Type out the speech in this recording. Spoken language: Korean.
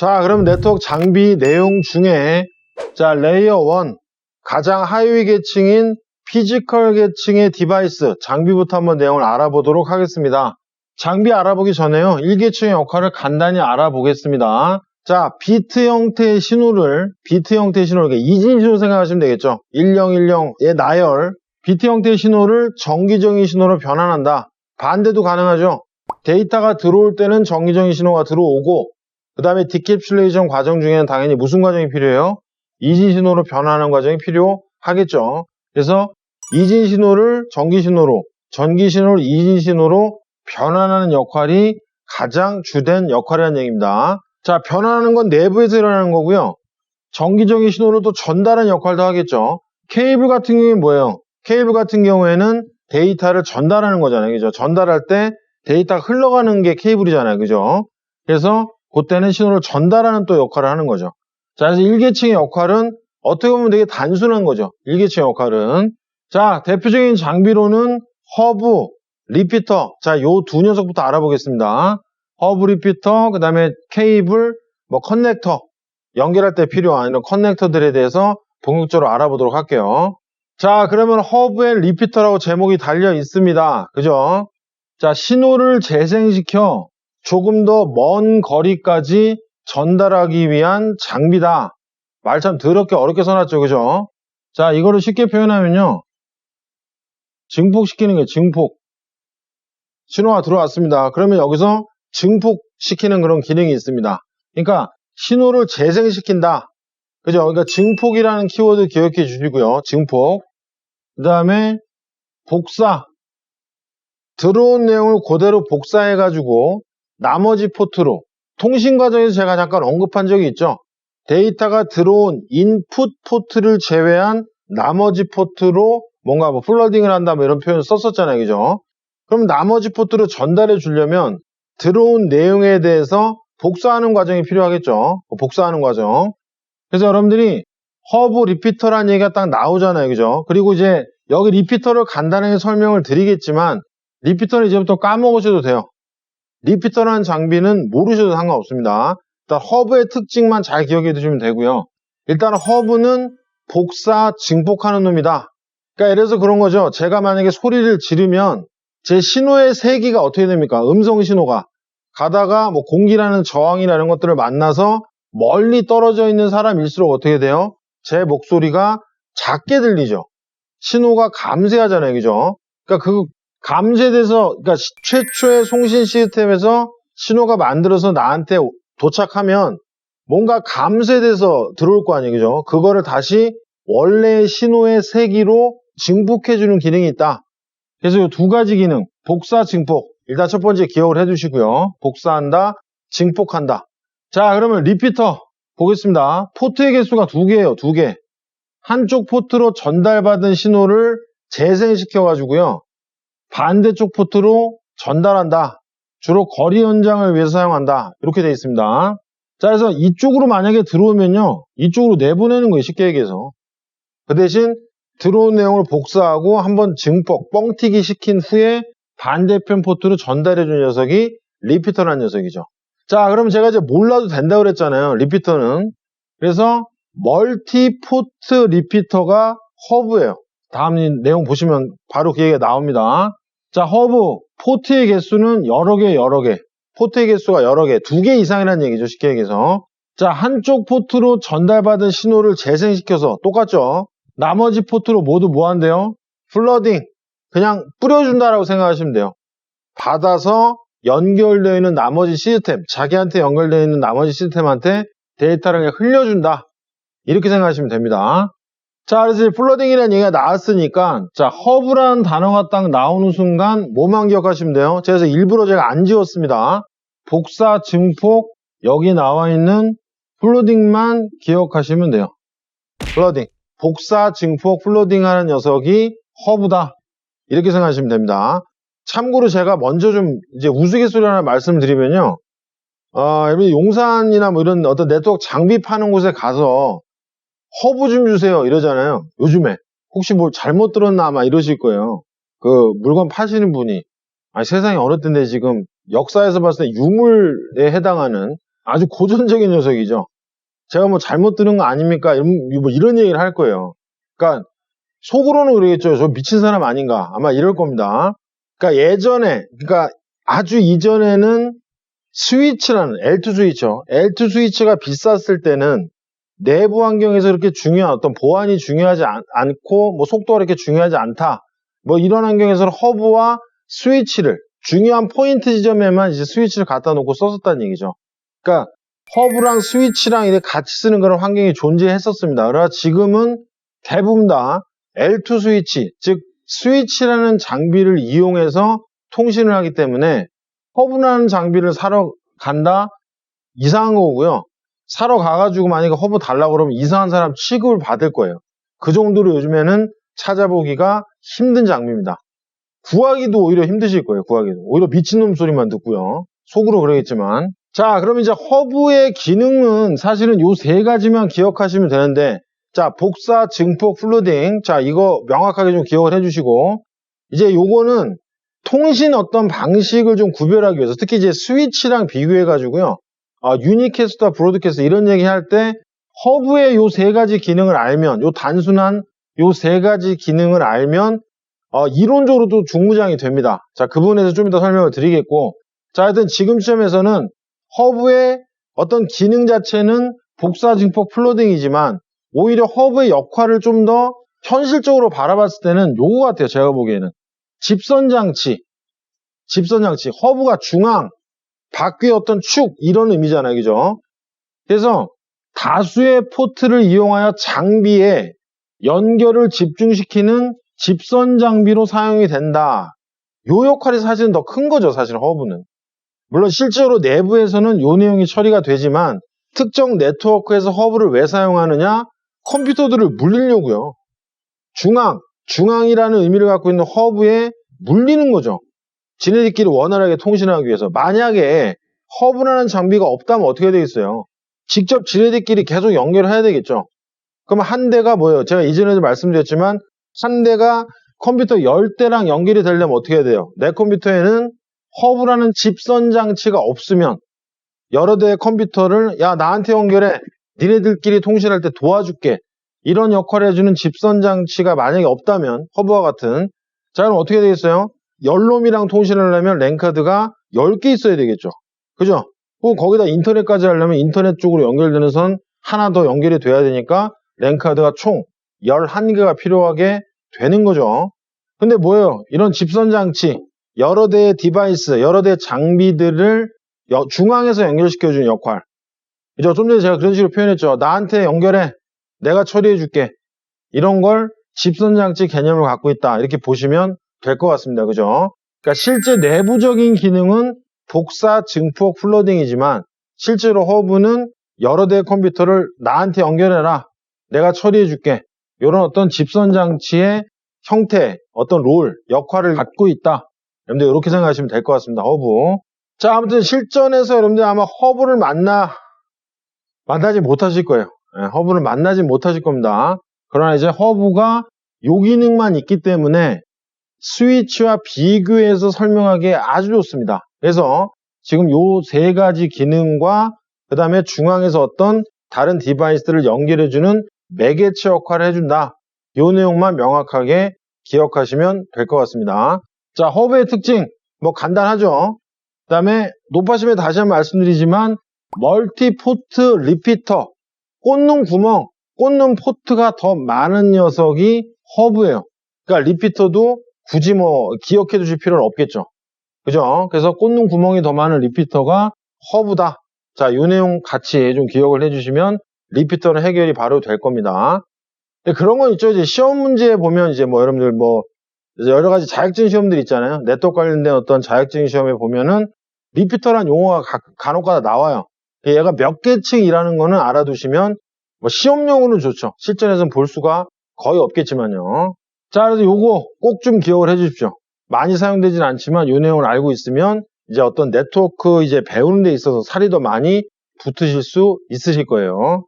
자, 그럼 네트워크 장비 내용 중에 자, 레이어 1 가장 하위 계층인 피지컬 계층의 디바이스 장비부터 한번 내용을 알아보도록 하겠습니다. 장비 알아보기 전에요. 1계층의 역할을 간단히 알아보겠습니다. 자, 비트 형태의 신호를 이진 신호 생각하시면 되겠죠. 1010의 나열 비트 형태의 신호를 정기적인 신호로 변환한다. 반대도 가능하죠. 데이터가 들어올 때는 정기적인 신호가 들어오고 그 다음에 디캡슐레이션 과정 중에는 당연히 무슨 과정이 필요해요? 이진 신호로 변환하는 과정이 필요하겠죠. 그래서 이진 신호를 전기 신호로, 전기 신호를 이진 신호로 변환하는 역할이 가장 주된 역할이라는 얘기입니다. 자, 변환하는 건 내부에서 일어나는 거고요. 정기적인 신호를 또 전달하는 역할도 하겠죠. 케이블 같은 경우에 뭐예요? 케이블 같은 경우에는 데이터를 전달하는 거잖아요. 그죠? 전달할 때 데이터가 흘러가는 게 케이블이잖아요. 그죠? 그래서 그때는 신호를 전달하는 또 역할을 하는 거죠. 자, 그래서 1계층의 역할은 어떻게 보면 되게 단순한 거죠. 1계층의 역할은. 자, 대표적인 장비로는 허브, 리피터. 자, 요 두 녀석부터 알아보겠습니다. 허브, 리피터, 그 다음에 케이블, 커넥터. 연결할 때 필요한 이런 커넥터들에 대해서 본격적으로 알아보도록 할게요. 자, 그러면 허브 앤 리피터라고 제목이 달려 있습니다. 그죠? 자, 신호를 재생시켜 조금 더 먼 거리까지 전달하기 위한 장비다. 말 참 더럽게 어렵게 써놨죠. 그죠? 자, 이거를 쉽게 표현하면요. 증폭시키는 거예요. 증폭. 신호가 들어왔습니다. 그러면 여기서 증폭시키는 그런 기능이 있습니다. 그러니까 신호를 재생시킨다. 그죠? 그러니까 증폭이라는 키워드 기억해 주시고요. 증폭. 그 다음에 복사. 들어온 내용을 그대로 복사해가지고 나머지 포트로 통신 과정에서 제가 잠깐 언급한 적이 있죠. 데이터가 들어온 인풋 포트를 제외한 나머지 포트로 뭔가 플러딩을 한다 이런 표현을 썼었잖아요. 그죠? 그럼 나머지 포트로 전달해 주려면 들어온 내용에 대해서 복사하는 과정이 필요하겠죠. 복사하는 과정. 그래서 여러분들이 허브 리피터라는 얘기가 딱 나오잖아요. 그죠? 그리고 이제 여기 리피터를 간단하게 설명을 드리겠지만 리피터는 이제부터 까먹으셔도 돼요. 리피터라는 장비는 모르셔도 상관없습니다. 일단 허브의 특징만 잘 기억해 두시면 되고요. 일단 허브는 복사, 증폭하는 놈이다. 그러니까 예를 들어서 그런 거죠. 제가 만약에 소리를 지르면 제 신호의 세기가 어떻게 됩니까? 음성 신호가 가다가 공기라는 저항이라는 것들을 만나서 멀리 떨어져 있는 사람일수록 어떻게 돼요? 제 목소리가 작게 들리죠. 신호가 감쇄하잖아요. 그죠? 그러니까 그 감쇄돼서, 그러니까 최초의 송신 시스템에서 신호가 만들어서 나한테 도착하면 뭔가 감쇄돼서 들어올 거 아니에요. 그죠? 그거를 다시 원래의 신호의 세기로 증폭해주는 기능이 있다. 그래서 이 두 가지 기능, 복사, 증폭. 일단 첫 번째 기억을 해두시고요. 복사한다, 증폭한다. 자, 그러면 리피터 보겠습니다. 포트의 개수가 두 개예요. 두 개. 한쪽 포트로 전달받은 신호를 재생시켜가지고요. 반대쪽 포트로 전달한다. 주로 거리 연장을 위해서 사용한다. 이렇게 되어 있습니다. 자, 그래서 이쪽으로 만약에 들어오면요. 이쪽으로 내보내는 거예요. 쉽게 얘기해서. 그 대신 들어온 내용을 복사하고 한번 증폭, 뻥튀기 시킨 후에 반대편 포트로 전달해준 녀석이 리피터라는 녀석이죠. 자, 그럼 제가 이제 몰라도 된다고 그랬잖아요. 리피터는. 그래서 멀티포트 리피터가 허브예요. 다음 내용 보시면 바로 그 얘기가 나옵니다. 자, 허브, 포트의 개수는 여러 개. 포트의 개수가 여러 개, 2개 이상이라는 얘기죠. 쉽게 얘기해서. 자, 한쪽 포트로 전달받은 신호를 재생시켜서 똑같죠. 나머지 포트로 모두 뭐 한대요? 플러딩. 그냥 뿌려준다라고 생각하시면 돼요. 받아서 연결되어 있는 나머지 시스템, 자기한테 연결되어 있는 나머지 시스템한테 데이터를 그냥 흘려준다. 이렇게 생각하시면 됩니다. 자, 그래서 플러딩이라는 얘기가 나왔으니까, 자, 허브라는 단어가 딱 나오는 순간 뭐만 기억하시면 돼요? 그래서 일부러 제가 안 지웠습니다. 복사, 증폭, 여기 나와 있는 플러딩만 기억하시면 돼요. 플러딩. 복사, 증폭, 플러딩 하는 녀석이 허브다. 이렇게 생각하시면 됩니다. 참고로 제가 먼저 좀 이제 우스갯소리 하나 말씀드리면요. 여러분 용산이나 이런 어떤 네트워크 장비 파는 곳에 가서 허브 좀 주세요 이러잖아요. 요즘에 혹시 뭘 잘못 들었나 아마 이러실 거예요. 그 물건 파시는 분이 세상에 어느 때인데 지금 역사에서 봤을 때 유물에 해당하는 아주 고전적인 녀석이죠. 제가 뭐 잘못 들은 거 아닙니까? 이런 얘기를 할 거예요. 그러니까 속으로는 그러겠죠. 저 미친 사람 아닌가? 아마 이럴 겁니다. 그러니까 예전에, 그러니까 아주 이전에는 스위치라는 L2 스위치요. L2 스위치가 비쌌을 때는 내부 환경에서 그렇게 중요한 어떤 보안이 중요하지 않고 뭐 속도가 그렇게 중요하지 않다. 뭐 이런 환경에서는 허브와 스위치를 중요한 포인트 지점에만 이제 스위치를 갖다 놓고 썼었다는 얘기죠. 그러니까 허브랑 스위치랑 이렇게 같이 쓰는 그런 환경이 존재했었습니다. 그러나 지금은 대부분 다 L2 스위치, 즉 스위치라는 장비를 이용해서 통신을 하기 때문에 허브라는 장비를 사러 간다? 이상한 거고요. 사러 가가지고 만약에 허브 달라고 그러면 이상한 사람 취급을 받을 거예요. 그 정도로 요즘에는 찾아보기가 힘든 장비입니다. 구하기도 오히려 힘드실 거예요. 구하기도. 오히려 미친놈 소리만 듣고요. 속으로 그러겠지만. 자, 그럼 이제 허브의 기능은 사실은 요 세 가지만 기억하시면 되는데, 자, 복사, 증폭, 플로딩. 자, 이거 명확하게 좀 기억을 해주시고, 이제 요거는 통신 어떤 방식을 좀 구별하기 위해서, 특히 이제 스위치랑 비교해가지고요, 유니캐스트와 브로드캐스트 이런 얘기 할 때, 허브의 요 세 가지 기능을 알면, 요 단순한 요 세 가지 기능을 알면, 이론적으로도 중무장이 됩니다. 자, 그 부분에서 좀 더 설명을 드리겠고, 자, 하여튼 지금 시점에서는 허브의 어떤 기능 자체는 복사, 증폭, 플로딩이지만 오히려 허브의 역할을 좀 더 현실적으로 바라봤을 때는 요거 같아요. 제가 보기에는 집선장치, 허브가 중앙, 바퀴의 어떤 축 이런 의미잖아요. 그죠? 그래서 다수의 포트를 이용하여 장비에 연결을 집중시키는 집선 장비로 사용이 된다. 요 역할이 사실은 더 큰 거죠. 사실 허브는. 물론 실제로 내부에서는 요 내용이 처리가 되지만 특정 네트워크에서 허브를 왜 사용하느냐? 컴퓨터들을 물리려고요. 중앙이라는 의미를 갖고 있는 허브에 물리는 거죠. 지네들끼리 원활하게 통신하기 위해서. 만약에 허브라는 장비가 없다면 어떻게 되겠어요? 직접 지네들끼리 계속 연결해야 되겠죠. 그럼 한 대가 뭐예요? 제가 이전에도 말씀드렸지만 한 대가 컴퓨터 10대랑 연결이 되려면 어떻게 해야 돼요? 내 컴퓨터에는 허브라는 집선 장치가 없으면 여러 대의 컴퓨터를 야 나한테 연결해 니네들끼리 통신할 때 도와줄게 이런 역할을 해주는 집선 장치가 만약에 없다면 허브와 같은 자 그럼 어떻게 되겠어요? 열놈이랑 통신을 하려면 랜카드가 10개 있어야 되겠죠. 그죠? 혹은 거기다 인터넷까지 하려면 인터넷 쪽으로 연결되는 선 하나 더 연결이 돼야 되니까 랜카드가 총 11개가 필요하게 되는 거죠. 근데 뭐예요? 이런 집선 장치 여러 대의 디바이스, 여러 대의 장비들을 중앙에서 연결시켜주는 역할. 그죠? 좀 전에 제가 그런 식으로 표현했죠. 나한테 연결해. 내가 처리해줄게. 이런 걸 집선장치 개념을 갖고 있다. 이렇게 보시면 될 것 같습니다. 그죠? 그러니까 실제 내부적인 기능은 복사, 증폭, 플러딩이지만 실제로 허브는 여러 대의 컴퓨터를 나한테 연결해라. 내가 처리해줄게. 이런 어떤 집선장치의 형태, 어떤 롤, 역할을 갖고 있다. 여러분들 이렇게 생각하시면 될 것 같습니다. 허브. 자, 아무튼 실전에서 여러분들 아마 허브를 만나지 못하실 거예요. 네, 허브를 만나지 못하실 겁니다. 그러나 이제 허브가 요 기능만 있기 때문에 스위치와 비교해서 설명하기에 아주 좋습니다. 그래서 지금 요 세 가지 기능과 그 다음에 중앙에서 어떤 다른 디바이스들을 연결해주는 매개체 역할을 해준다. 요 내용만 명확하게 기억하시면 될 것 같습니다. 자, 허브의 특징, 뭐 간단하죠. 그 다음에 높아심에 다시 한번 말씀드리지만 멀티포트 리피터, 꽂는 포트가 더 많은 녀석이 허브예요. 그러니까 리피터도 굳이 뭐 기억해 두실 필요는 없겠죠. 그죠? 그래서 꽂는 구멍이 더 많은 리피터가 허브다. 자, 이 내용 같이 좀 기억을 해주시면 리피터는 해결이 바로 될 겁니다. 그런 건 있죠. 이제 시험 문제에 보면 이제 뭐 여러분들 뭐 여러 가지 자격증 시험들 있잖아요. 네트워크 관련된 어떤 자격증 시험에 보면은 리피터란 용어가 간혹가다 나와요. 얘가 몇 개층이라는 거는 알아두시면 뭐 시험용으로는 좋죠. 실전에서는 볼 수가 거의 없겠지만요. 자, 그래서 요거 꼭 좀 기억을 해 주십시오. 많이 사용되진 않지만 요 내용을 알고 있으면 이제 어떤 네트워크 이제 배우는 데 있어서 살이 더 많이 붙으실 수 있으실 거예요.